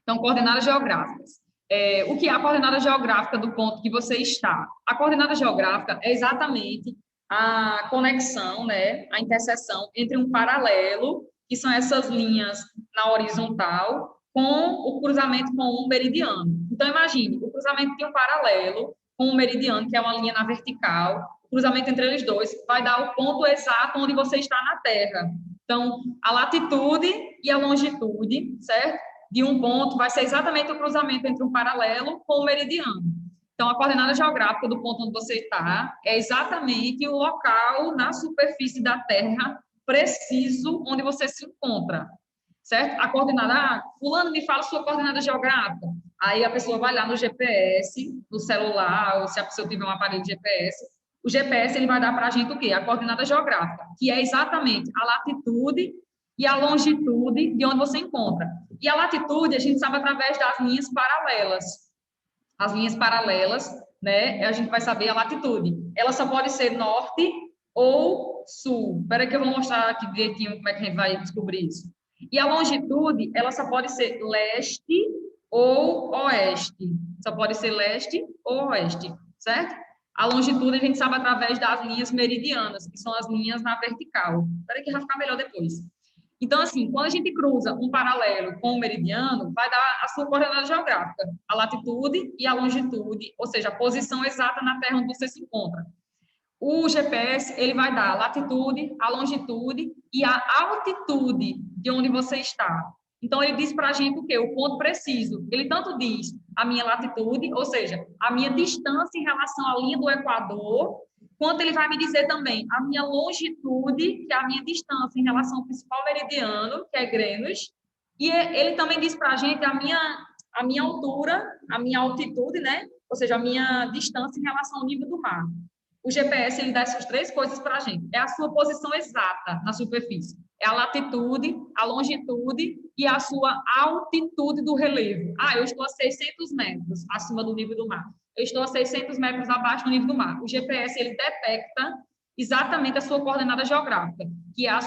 Então, coordenadas geográficas. O que é a coordenada geográfica do ponto que você está? A coordenada geográfica é exatamente a conexão, né, a interseção entre um paralelo, que são essas linhas na horizontal, com o cruzamento com um meridiano. Então, imagine, o cruzamento de um paralelo com um meridiano, que é uma linha na vertical, o cruzamento entre eles dois vai dar o ponto exato onde você está na Terra. Então, a latitude e a longitude, certo? De um ponto vai ser exatamente o cruzamento entre um paralelo com o meridiano. Então, a coordenada geográfica do ponto onde você está é exatamente o local na superfície da Terra preciso onde você se encontra, certo? A coordenada, fulano, me fala sua coordenada geográfica. Aí a pessoa vai lá no GPS, no celular, ou se a pessoa tiver um aparelho de GPS, o GPS ele vai dar para a gente o quê? A coordenada geográfica, que é exatamente a latitude e a longitude de onde você encontra. E a latitude a gente sabe através das linhas paralelas. As linhas paralelas, né, a gente vai saber a latitude. Ela só pode ser norte ou sul. Espera aí que eu vou mostrar aqui direitinho como é que a gente vai descobrir isso. E a longitude, ela só pode ser leste ou oeste. Só pode ser leste ou oeste, certo? A longitude a gente sabe através das linhas meridianas, que são as linhas na vertical. Espera aí que vai ficar melhor depois. Então, assim, quando a gente cruza um paralelo com o meridiano, vai dar a sua coordenada geográfica, a latitude e a longitude, ou seja, a posição exata na Terra onde você se encontra. O GPS, ele vai dar a latitude, a longitude e a altitude de onde você está. Então, ele diz para a gente o quê? O ponto preciso. Ele tanto diz a minha latitude, ou seja, a minha distância em relação à linha do Equador, quanto ele vai me dizer também a minha longitude, que é a minha distância em relação ao principal meridiano, que é Greenwich, e ele também diz para a gente a minha altura, a minha altitude, né? Ou seja, a minha distância em relação ao nível do mar. O GPS, ele dá essas três coisas para a gente. É a sua posição exata na superfície. É a latitude, a longitude e a sua altitude do relevo. Ah, eu estou a 600 metros acima do nível do mar. Eu estou a 600 metros abaixo do nível do mar. O GPS, ele detecta exatamente a sua coordenada geográfica, que é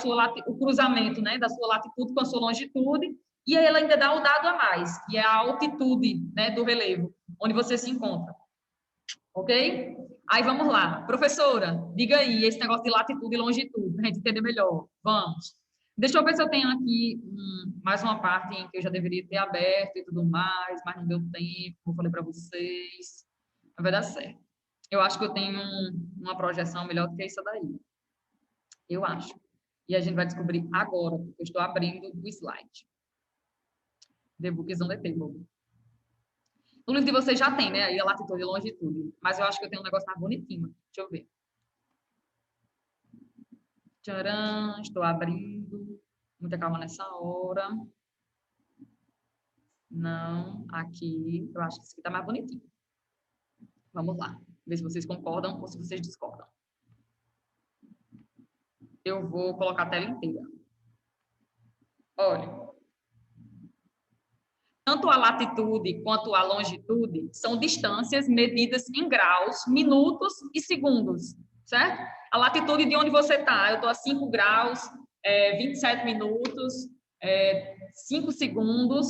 o cruzamento, né, da sua latitude com a sua longitude, e aí ele ainda dá o dado a mais, que é a altitude, né, do relevo, onde você se encontra. Ok? Aí vamos lá. Professora, diga aí esse negócio de latitude e longitude, para a gente entender melhor. Vamos. Deixa eu ver se eu tenho aqui mais uma parte em que eu já deveria ter aberto e tudo mais, mas não deu tempo, como eu falei para vocês. Mas vai dar certo. Eu acho que eu tenho uma projeção melhor do que essa daí. Eu acho. E a gente vai descobrir agora, porque eu estou abrindo o slide. The book is on the table. No livro de vocês já tem, né? Aí a latitude e a longitude. Mas eu acho que eu tenho um negócio mais bonitinho. Deixa eu ver. Tcharam, estou abrindo. Muita calma nessa hora. Não, aqui. Eu acho que esse aqui tá mais bonitinho. Vamos lá. Ver se vocês concordam ou se vocês discordam. Eu vou colocar a tela inteira. Olha. Tanto a latitude quanto a longitude são distâncias medidas em graus, minutos e segundos, certo? A latitude de onde você está, eu estou a 5 graus, 27 minutos, 5 segundos,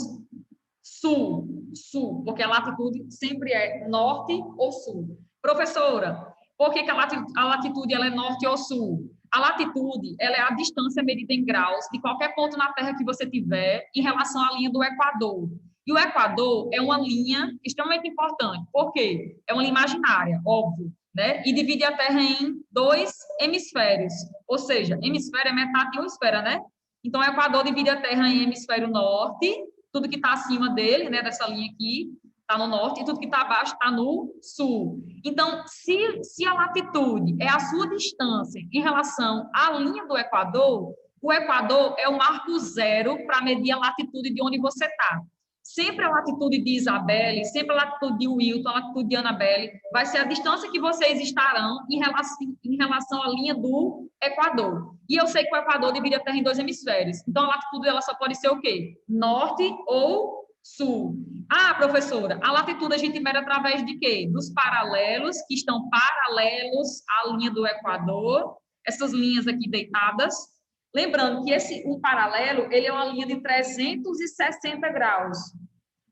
sul, porque a latitude sempre é norte ou sul. Professora, por que a latitude ela é norte ou sul? A latitude ela é a distância medida em graus de qualquer ponto na Terra que você tiver em relação à linha do Equador. E o Equador é uma linha extremamente importante. Por quê? É uma linha imaginária, óbvio, né? E divide a Terra em 2 hemisférios. Ou seja, hemisfério é metade de uma esfera, né? Então, o Equador divide a Terra em hemisfério norte, tudo que está acima dele, né, dessa linha aqui, está no norte, e tudo que está abaixo está no sul. Então, se a latitude é a sua distância em relação à linha do Equador, o Equador é o marco zero para medir a latitude de onde você está. Sempre a latitude de Isabelle, sempre a latitude de Wilton, a latitude de Annabelle, vai ser a distância que vocês estarão em relação à linha do Equador. E eu sei que o Equador divide a Terra em 2 hemisférios. Então, a latitude ela só pode ser o quê? Norte ou sul. Ah, professora, a latitude a gente mede através de quê? Dos paralelos, que estão paralelos à linha do Equador, essas linhas aqui deitadas, Lembrando que um paralelo, ele é uma linha de 360 graus.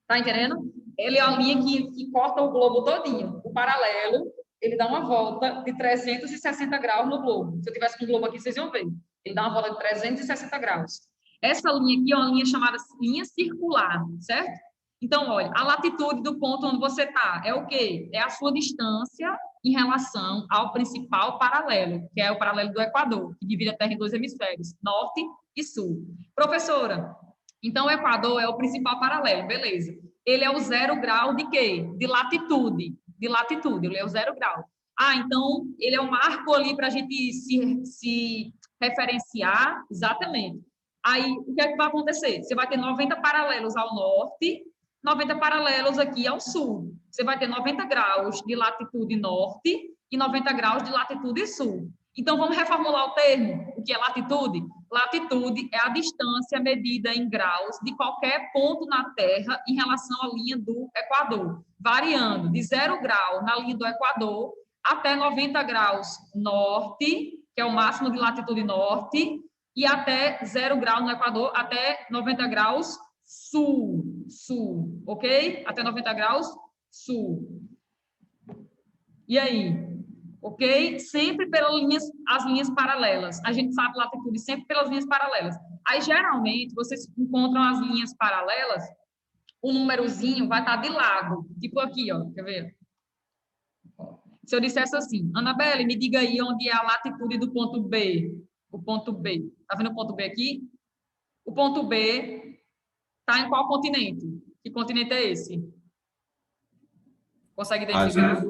Tá entendendo? Ele é uma linha que corta o globo todinho. O paralelo, ele dá uma volta de 360 graus no globo. Se eu tivesse com o globo aqui, vocês iam ver. Ele dá uma volta de 360 graus. Essa linha aqui é uma linha chamada linha circular, certo? Então, olha, a latitude do ponto onde você está é o quê? É a sua distância em relação ao principal paralelo, que é o paralelo do Equador, que divide a Terra em dois hemisférios, norte e sul. Professora, então o Equador é o principal paralelo, beleza. Ele é o 0 grau de quê? De latitude. De latitude, ele é o 0 grau. Ah, então ele é um marco ali para a gente se referenciar, exatamente. Aí, o que é que vai acontecer? Você vai ter 90 paralelos ao norte, 90 paralelos aqui ao sul. Você vai ter 90 graus de latitude norte e 90 graus de latitude sul. Então, vamos reformular o termo. O que é latitude? Latitude é a distância medida em graus de qualquer ponto na Terra em relação à linha do Equador, variando de 0 grau na linha do Equador até 90 graus norte, que é o máximo de latitude norte, e até 0 grau no Equador, até 90 graus sul, ok? Até 90 graus sul. E aí? Ok? Sempre pelas as linhas paralelas. A gente sabe latitude sempre pelas linhas paralelas. Aí, geralmente, vocês encontram as linhas paralelas, o númerozinho vai estar de lado. Tipo aqui, ó. Quer ver? Se eu dissesse assim, Anabelle, me diga aí onde é a latitude do ponto B. O ponto B. Tá vendo o ponto B aqui? O ponto B está em qual continente? Que continente é esse? Consegue identificar?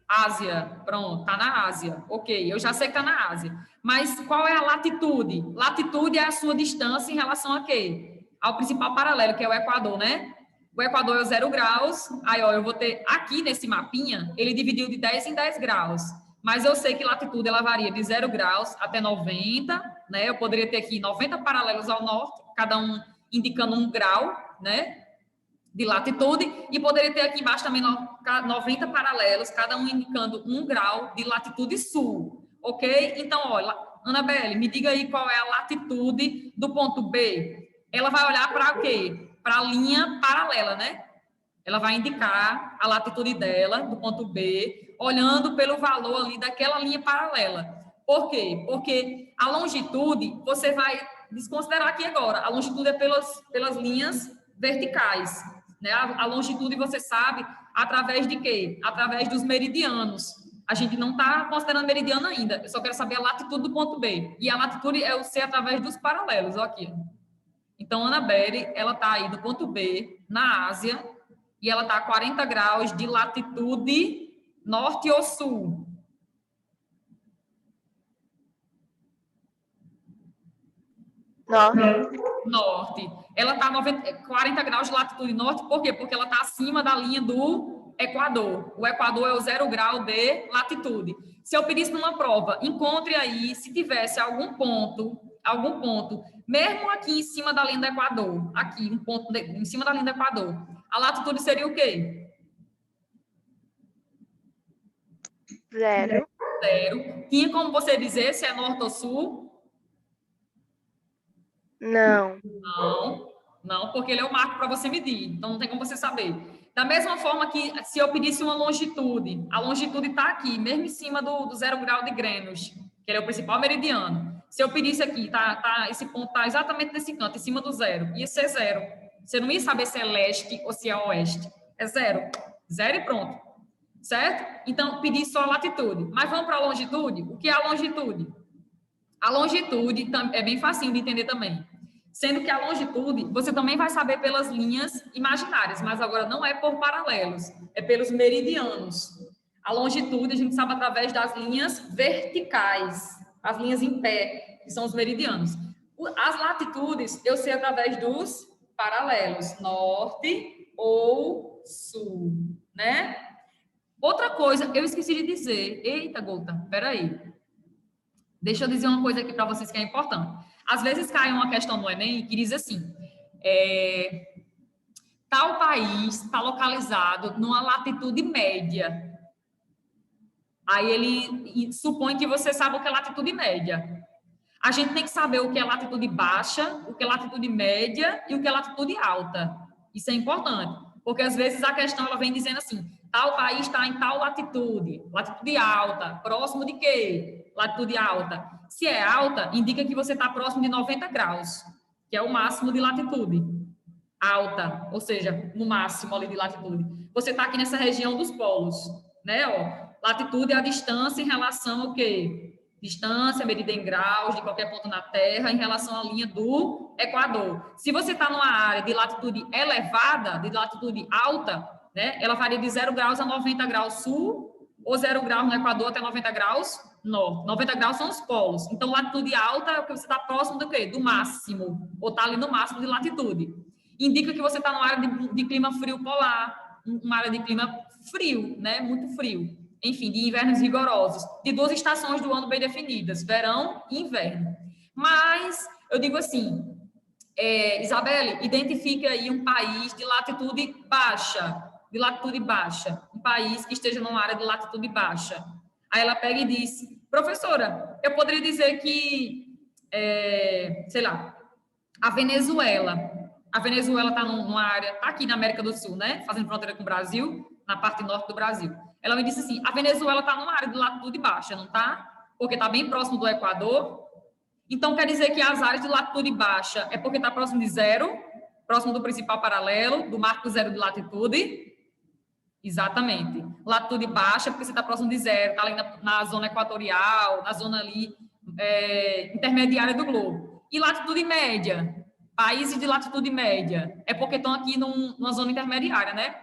Ásia, pronto, tá na Ásia. Ok, eu já sei que tá na Ásia. Mas qual é a latitude? Latitude é a sua distância em relação a quê? Ao principal paralelo, que é o Equador, né? O Equador é o 0 graus. Aí, ó, eu vou ter aqui nesse mapinha, ele dividiu de 10 em 10 graus. Mas eu sei que latitude ela varia de 0 graus até 90, né? Eu poderia ter aqui 90 paralelos ao norte, cada um indicando um grau, né? De latitude, e poderia ter aqui embaixo também 90 paralelos, cada um indicando um grau de latitude sul, ok? Então, olha, Anabelle, me diga aí qual é a latitude do ponto B. Ela vai olhar para o quê? Para a linha paralela, né? Ela vai indicar a latitude dela, do ponto B, olhando pelo valor ali daquela linha paralela. Por quê? Porque a longitude, você vai desconsiderar aqui agora, a longitude é pelas linhas verticais, né? A longitude você sabe através de quê? Através dos meridianos. A gente não está considerando meridiano ainda, eu só quero saber a latitude do ponto B. E a latitude é o C através dos paralelos, ó aqui. Então, Anabelle, ela está aí do ponto B, na Ásia, e ela está a 40 graus de latitude norte ou sul. Norte. Ela está a 40 graus de latitude norte, por quê? Porque ela está acima da linha do Equador. O Equador é o 0 grau de latitude. Se eu pedisse numa prova, encontre aí, se tivesse algum ponto, mesmo aqui em cima da linha do Equador, aqui, um ponto em cima da linha do Equador, a latitude seria o quê? 0. Tinha como você dizer se é norte ou sul? Não. Não, porque ele é o marco para você medir, então não tem como você saber. Da mesma forma que se eu pedisse uma longitude, a longitude está aqui, mesmo em cima do 0 grau de Greenwich, que ele é o principal meridiano. Se eu pedisse aqui, esse ponto está exatamente nesse canto, em cima do 0, ia ser 0. Você não ia saber se é leste ou se é oeste. É 0. 0 e pronto. Certo? Então, pedi só a latitude. Mas vamos para a longitude? O que é a longitude? A longitude é bem facinho de entender também. Sendo que a longitude, você também vai saber pelas linhas imaginárias, mas agora não é por paralelos, é pelos meridianos. A longitude a gente sabe através das linhas verticais, as linhas em pé, que são os meridianos. As latitudes eu sei através dos paralelos, norte ou sul, né? Outra coisa, eu esqueci de dizer. Eita, Gota, peraí. Deixa eu dizer uma coisa aqui para vocês que é importante. Às vezes cai uma questão no Enem que diz assim, tal país está localizado numa latitude média. Aí ele supõe que você sabe o que é latitude média. A gente tem que saber o que é latitude baixa, o que é latitude média e o que é latitude alta. Isso é importante, porque às vezes a questão ela vem dizendo assim, tal país está em tal latitude, latitude alta, próximo de quê? Latitude alta. Se é alta, indica que você está próximo de 90 graus, que é o máximo de latitude. Alta, ou seja, no máximo ali de latitude. Você está aqui nessa região dos polos, né? Ó, latitude é a distância em relação ao quê? Distância medida em graus de qualquer ponto na Terra em relação à linha do Equador. Se você está numa área de latitude elevada, de latitude alta, né? Ela varia de 0 graus a 90 graus sul, ou 0 graus no Equador até 90 graus norte. 90 graus são os polos. Então, latitude alta é o que você está próximo do quê? Do máximo, ou está ali no máximo de latitude. Indica que você está numa área de clima frio polar, uma área de clima frio, né? Muito frio. Enfim, de invernos rigorosos, de 2 estações do ano bem definidas, verão e inverno. Mas, eu digo assim, Isabelle, identifique aí um país de latitude baixa, um país que esteja numa área de latitude baixa. Aí ela pega e diz, professora, eu poderia dizer que, sei lá, a Venezuela está numa área, está aqui na América do Sul, né? Fazendo fronteira com o Brasil, na parte norte do Brasil. Ela me disse assim, a Venezuela está numa área de latitude baixa, não está? Porque está bem próximo do Equador. Então, quer dizer que as áreas de latitude baixa é porque está próximo de zero, próximo do principal paralelo, do marco zero de latitude. Exatamente. Latitude baixa porque você está próximo de zero, está ali na zona equatorial, na zona ali intermediária do globo. E latitude média? Países de latitude média, é porque estão aqui numa zona intermediária, né?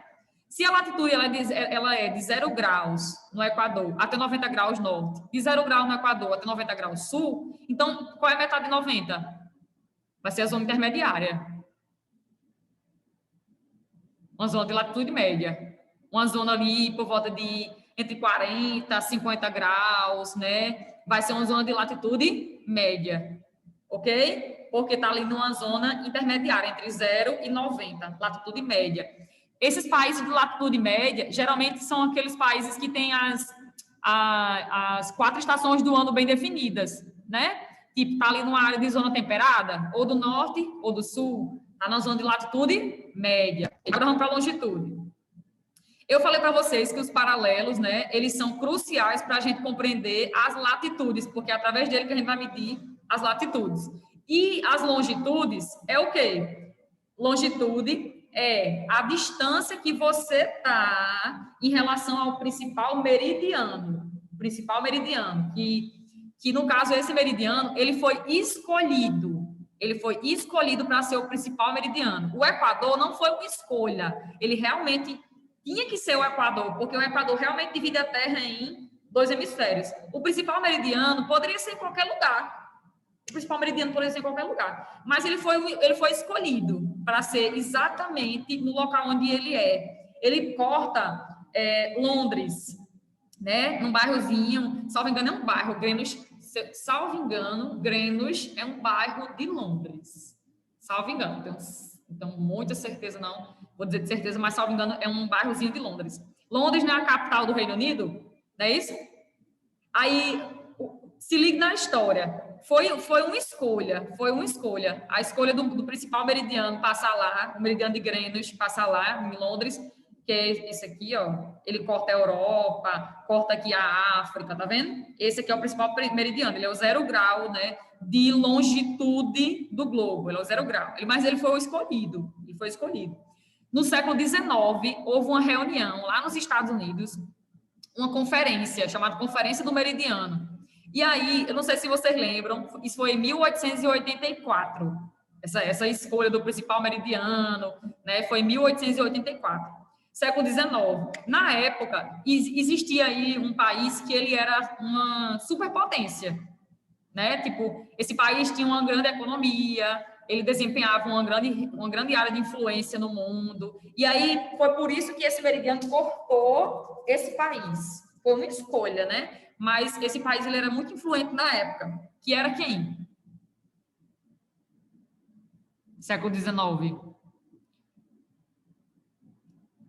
Se a latitude ela é de 0 graus no Equador até 90 graus norte, de 0 graus no Equador até 90 graus sul, então qual é a metade de 90? Vai ser a zona intermediária. Uma zona de latitude média. Uma zona ali por volta de entre 40 e 50 graus, né? Vai ser uma zona de latitude média, ok? Porque está ali numa zona intermediária, entre 0 e 90, latitude média. Esses países de latitude média, geralmente são aqueles países que têm as 4 estações do ano bem definidas, né? Tipo, está ali numa área de zona temperada, ou do norte ou do sul, está na zona de latitude média. Agora vamos para a longitude. Eu falei para vocês que os paralelos, né, eles são cruciais para a gente compreender as latitudes, porque é através dele que a gente vai medir as latitudes. E as longitudes é o quê? Longitude é a distância que você está em relação ao principal meridiano. Que no caso, esse meridiano, ele foi escolhido. Ele foi escolhido para ser o principal meridiano. O Equador não foi uma escolha. Ele realmente tinha que ser o Equador, porque o Equador realmente divide a Terra em 2 hemisférios. O principal meridiano poderia ser em qualquer lugar. O principal meridiano poderia ser em qualquer lugar. Mas ele foi escolhido para ser exatamente no local onde ele é. Ele corta Londres, né? Num bairrozinho, salvo engano, é um bairro, Greenwich, salvo engano, Greenwich é um bairro de Londres. Salvo engano, então muita certeza não, vou dizer de certeza, mas salvo engano, é um bairrozinho de Londres. Londres não é a capital do Reino Unido? Não é isso? Aí, se liga na história. Foi uma escolha. A escolha do principal meridiano passar lá, o meridiano de Greenwich passar lá, em Londres, que é esse aqui, ó. Ele corta a Europa, corta aqui a África, tá vendo? Esse aqui é o principal meridiano, ele é o 0 grau, né, de longitude do globo, ele é o 0 grau. Mas ele foi escolhido. No século XIX, houve uma reunião lá nos Estados Unidos, uma conferência chamada Conferência do Meridiano. E aí, eu não sei se vocês lembram, isso foi em 1884, essa escolha do principal meridiano, né, foi em 1884, século XIX. Na época, existia aí um país que ele era uma superpotência, né, tipo, esse país tinha uma grande economia, ele desempenhava uma grande área de influência no mundo, e aí foi por isso que esse meridiano cortou esse país. Foi uma escolha, né? Mas esse país ele era muito influente na época, que era quem? Século XIX.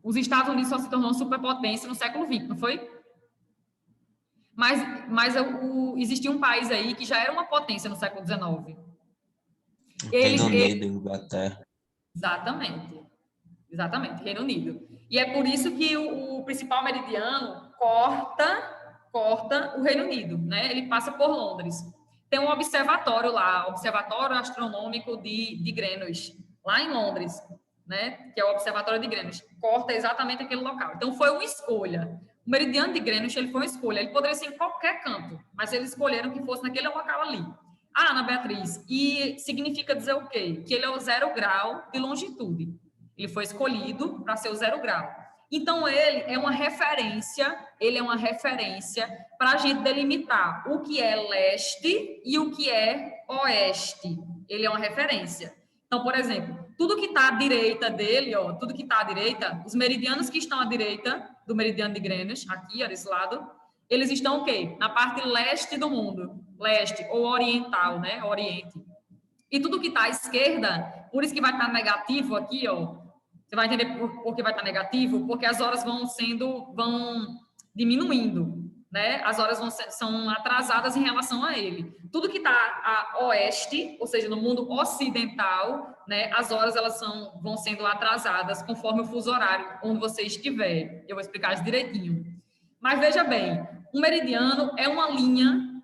Os Estados Unidos só se tornou superpotência no século XX, não foi? existia um país aí que já era uma potência no século XIX. Reino Unido, Inglaterra. Exatamente, Reino Unido. E é por isso que o principal meridiano corta o Reino Unido, né? Ele passa por Londres. Tem um observatório lá, Observatório Astronômico de Greenwich, lá em Londres, né? Que é o Observatório de Greenwich. Corta exatamente aquele local. Então, foi uma escolha. O meridiano de Greenwich, ele foi uma escolha. Ele poderia ser em qualquer canto, mas eles escolheram que fosse naquele local ali. Ah, Ana Beatriz, e significa dizer o quê? Que ele é o 0 grau de longitude. Ele foi escolhido para ser o 0 grau. Então, ele é uma referência para a gente delimitar o que é leste e o que é oeste. Ele é uma referência. Então, por exemplo, tudo que está à direita dele, ó, tudo que está à direita, os meridianos que estão à direita do meridiano de Greenwich, aqui, ó, desse lado, eles estão o quê? Na parte leste do mundo. Leste ou oriental, né? Oriente. E tudo que está à esquerda, por isso que vai estar negativo aqui, ó. Você vai entender por que vai estar negativo, porque as horas vão diminuindo, né? As horas são atrasadas em relação a ele. Tudo que está a oeste, ou seja, no mundo ocidental, né? As horas elas vão sendo atrasadas conforme o fuso horário onde você estiver. Eu vou explicar isso direitinho. Mas veja bem, um meridiano é uma linha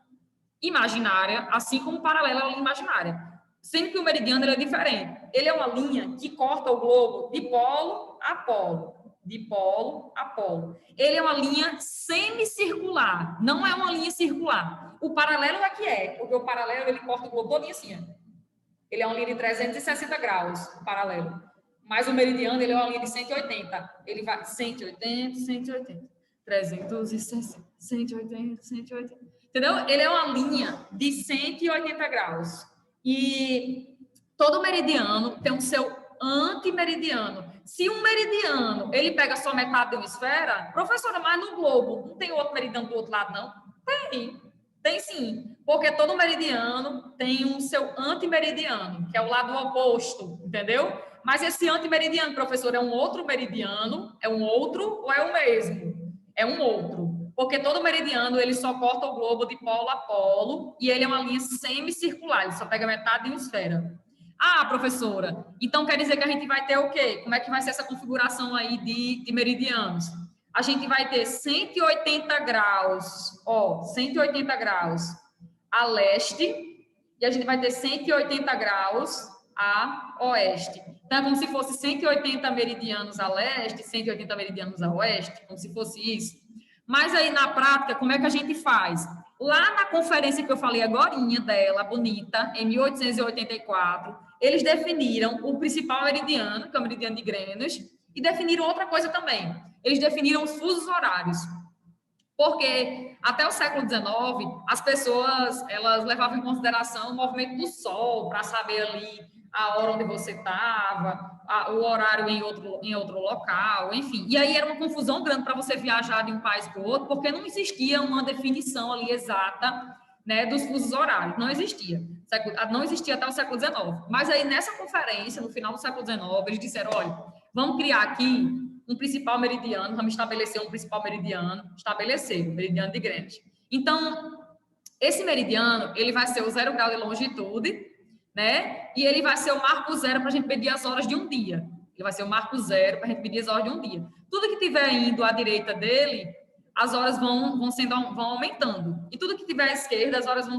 imaginária, assim como o paralelo é uma linha imaginária. Sendo que o meridiano ele é diferente. Ele é uma linha que corta o globo de polo a polo. De polo a polo. Ele é uma linha semicircular, não é uma linha circular. O paralelo é que é, porque o paralelo ele corta o globo todinho assim. Ele é uma linha de 360 graus, o paralelo. Mas o meridiano ele é uma linha de 180. Ele vai 180, 180, 360, 180, 180. Entendeu? Ele é uma linha de 180 graus. E todo meridiano tem o seu antimeridiano. Se um meridiano, ele pega só metade de uma esfera, professora, mas no globo, não tem outro meridiano do outro lado, não? Tem sim. Porque todo meridiano tem o seu antimeridiano, que é o lado oposto, entendeu? Mas esse antimeridiano, professor, é um outro meridiano? É um outro ou é o mesmo? É um outro. Porque todo meridiano, ele só corta o globo de polo a polo e ele é uma linha semicircular, ele só pega metade de uma esfera. Ah, professora, então quer dizer que a gente vai ter o quê? Como é que vai ser essa configuração aí de meridianos? A gente vai ter 180 graus, ó, 180 graus a leste e a gente vai ter 180 graus a oeste. Então, é como se fosse 180 meridianos a leste, 180 meridianos a oeste, como se fosse isso. Mas aí, na prática, como é que a gente faz? Lá na conferência que eu falei agorinha dela, bonita, em 1884, eles definiram o principal meridiano, que é o meridiano de Greenwich, e definiram outra coisa também. Eles definiram os fusos horários. Porque até o século XIX, as pessoas elas levavam em consideração o movimento do Sol para saber ali a hora onde você estava, o horário em outro local, enfim. E aí era uma confusão grande para você viajar de um país para o outro, porque não existia uma definição ali exata, né, dos fusos horários. Não existia. Não existia até o século XIX. Mas aí nessa conferência, no final do século XIX, eles disseram, olha, vamos criar aqui um principal meridiano, vamos estabelecer um principal meridiano, o meridiano de Greenwich. Então, esse meridiano, ele vai ser o 0 grau de longitude, né? E ele vai ser o marco zero para a gente medir as horas de um dia. Ele vai ser o marco zero para a gente medir as horas de um dia. Tudo que estiver indo à direita dele, as horas vão aumentando. E tudo que estiver à esquerda, as horas vão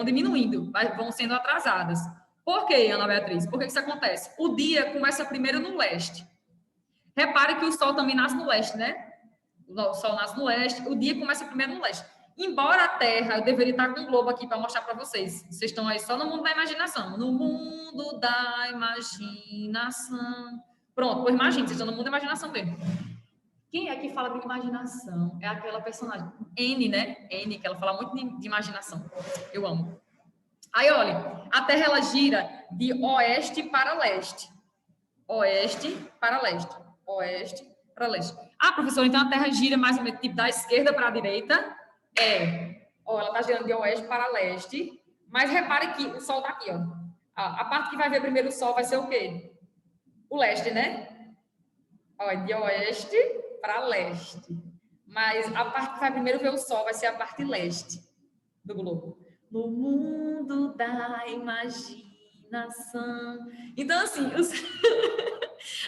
diminuindo, vão sendo atrasadas. Por quê, Ana Beatriz? Por que isso acontece? O dia começa primeiro no leste. Repare que o Sol também nasce no leste, né? O Sol nasce no leste, o dia começa primeiro no leste. Embora a Terra, eu deveria estar com um globo aqui para mostrar para vocês. Vocês estão aí só no mundo da imaginação. No mundo da imaginação. Pronto, pois imagina, vocês estão no mundo da imaginação mesmo. Quem é que fala de imaginação? É aquela personagem. N, né? N, que ela fala muito de imaginação. Eu amo. Aí, olha, a Terra, ela gira de oeste para leste. Oeste para leste. Oeste para leste. Ah, professor, então a Terra gira mais ou menos tipo da esquerda para a direita? Ó, ela está girando de oeste para leste, mas repare que o Sol está aqui, ó. A parte que vai ver primeiro o Sol vai ser o quê? O leste, né? Ó, de oeste para leste. Mas a parte que vai primeiro ver o sol vai ser a parte leste do globo. No mundo da imaginação. Então, assim,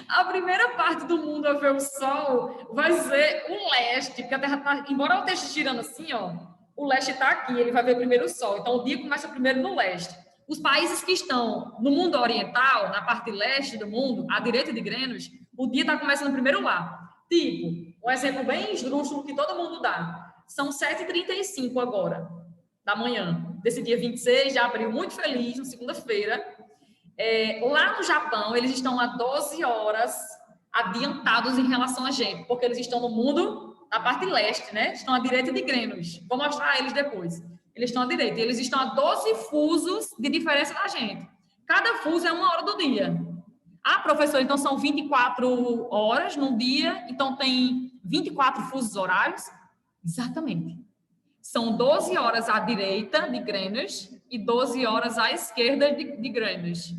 a primeira parte do mundo a ver o sol vai ser o leste, porque a Terra está, embora ela esteja girando assim, ó, o leste está aqui, ele vai ver primeiro o sol. Então, o dia começa primeiro no leste. Os países que estão no mundo oriental, na parte leste do mundo, à direita de Greenwich, o dia está começando primeiro lá. Tipo, um exemplo bem esdrúxulo que todo mundo dá. São 7h35 agora, da manhã, desse dia 26 de abril, muito feliz, na segunda-feira. Lá no Japão, eles estão a 12 horas adiantados em relação a gente, porque eles estão no mundo, na parte leste, né? Estão à direita de Greenwich. Vou mostrar eles depois. Eles estão à direita. Eles estão a 12 fusos de diferença da gente. Cada fuso é 1 hora do dia. Ah, professor, então são 24 horas num dia, então tem 24 fusos horários? Exatamente. São 12 horas à direita de Greenwich e 12 horas à esquerda de Greenwich.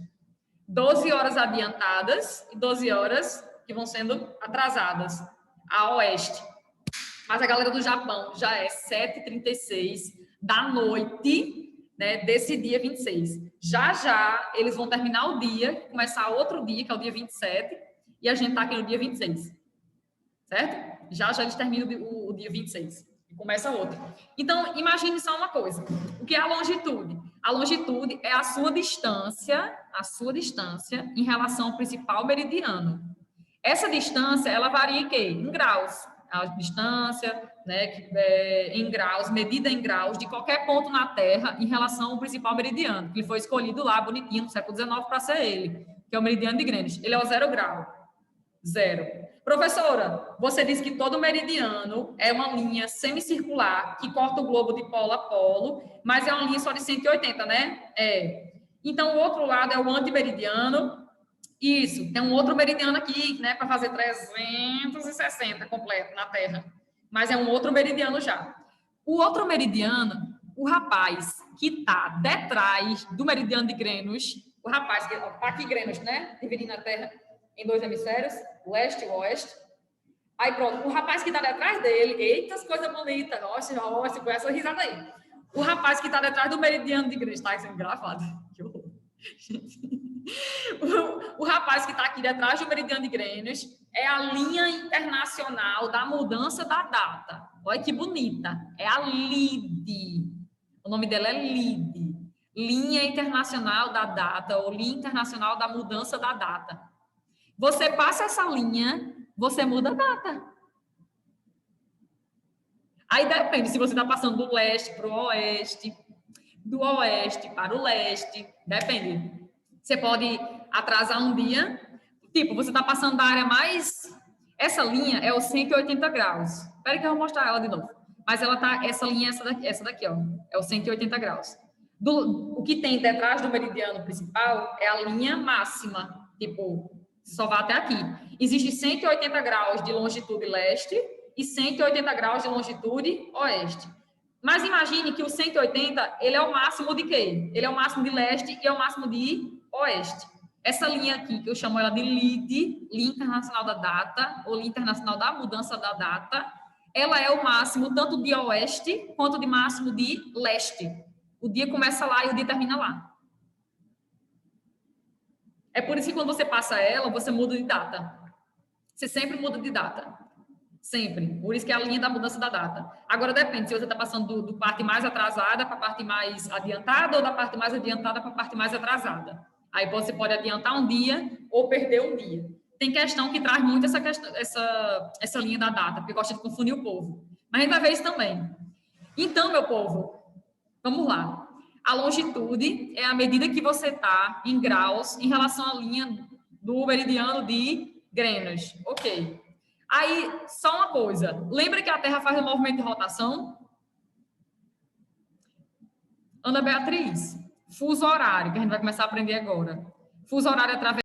12 horas adiantadas e 12 horas que vão sendo atrasadas a oeste. Mas a galera do Japão já é 7h36 da noite, né, desse dia 26. Já eles vão terminar o dia, começar outro dia, que é o dia 27, e a gente tá aqui no dia 26. Certo? Já eles terminam o dia 26 e começa outro. Então, imagine só uma coisa. O que é a longitude? A longitude é a sua distância em relação ao principal meridiano. Essa distância, ela varia em quê? Em graus. A distância, né, em graus, medida em graus de qualquer ponto na Terra em relação ao principal meridiano, que foi escolhido lá, bonitinho, no século XIX, para ser ele, que é o meridiano de Greenwich. Ele é o 0 grau. 0. Professora, você disse que todo meridiano é uma linha semicircular que corta o globo de polo a polo, mas é uma linha só de 180, né? Então, o outro lado é o antimeridiano. Isso, tem um outro meridiano aqui, né, para fazer 360 completo na Terra. Mas é um outro meridiano já. O outro meridiano, o rapaz que está detrás do meridiano de Greenwich, o rapaz que está aqui Greenwich, né, dividindo a Terra em 2 hemisférios, o leste e o oeste. Aí pronto, o rapaz que está detrás dele, eita, coisa bonita, nossa, com essa risada aí. O rapaz que está detrás do meridiano de Greenwich, está sendo gravado. Que horror. O rapaz que está aqui detrás do meridiano de Greenwich é a linha internacional da mudança da data. Olha que bonita. É a LIDE. O nome dela é LIDE. Linha Internacional da Data, ou Linha Internacional da Mudança da Data. Você passa essa linha, você muda a data. Aí depende se você está passando do leste para o oeste, do oeste para o leste, depende. Você pode atrasar um dia, tipo, você está passando da área mais... Essa linha é os 180 graus. Espera que eu vou mostrar ela de novo. Mas ela tá, essa linha é essa daqui, ó, é os 180 graus. O que tem detrás do meridiano principal é a linha máxima, tipo, só vai até aqui. Existe 180 graus de longitude leste e 180 graus de longitude oeste. Mas imagine que o 180, ele é o máximo de quê? Ele é o máximo de leste e é o máximo de oeste. Essa linha aqui, que eu chamo ela de LIDE, Linha Internacional da Data, ou Linha Internacional da Mudança da Data, ela é o máximo tanto de oeste quanto de máximo de leste. O dia começa lá e o dia termina lá. É por isso que quando você passa ela, você muda de data. Você sempre muda de data. Sempre. Por isso que é a linha da mudança da data. Agora depende se você está passando do parte mais atrasada para a parte mais adiantada ou da parte mais adiantada para a parte mais atrasada. Aí você pode adiantar um dia ou perder um dia. Tem questão que traz muito essa linha da data, porque gosta de confundir o povo. Mas a gente vai ver isso também. Então, meu povo, vamos lá. A longitude é a medida que você está em graus em relação à linha do meridiano de Greenwich. Ok. Aí, só uma coisa. Lembra que a Terra faz um movimento de rotação? Ana Beatriz, fuso horário, que a gente vai começar a aprender agora. Fuso horário através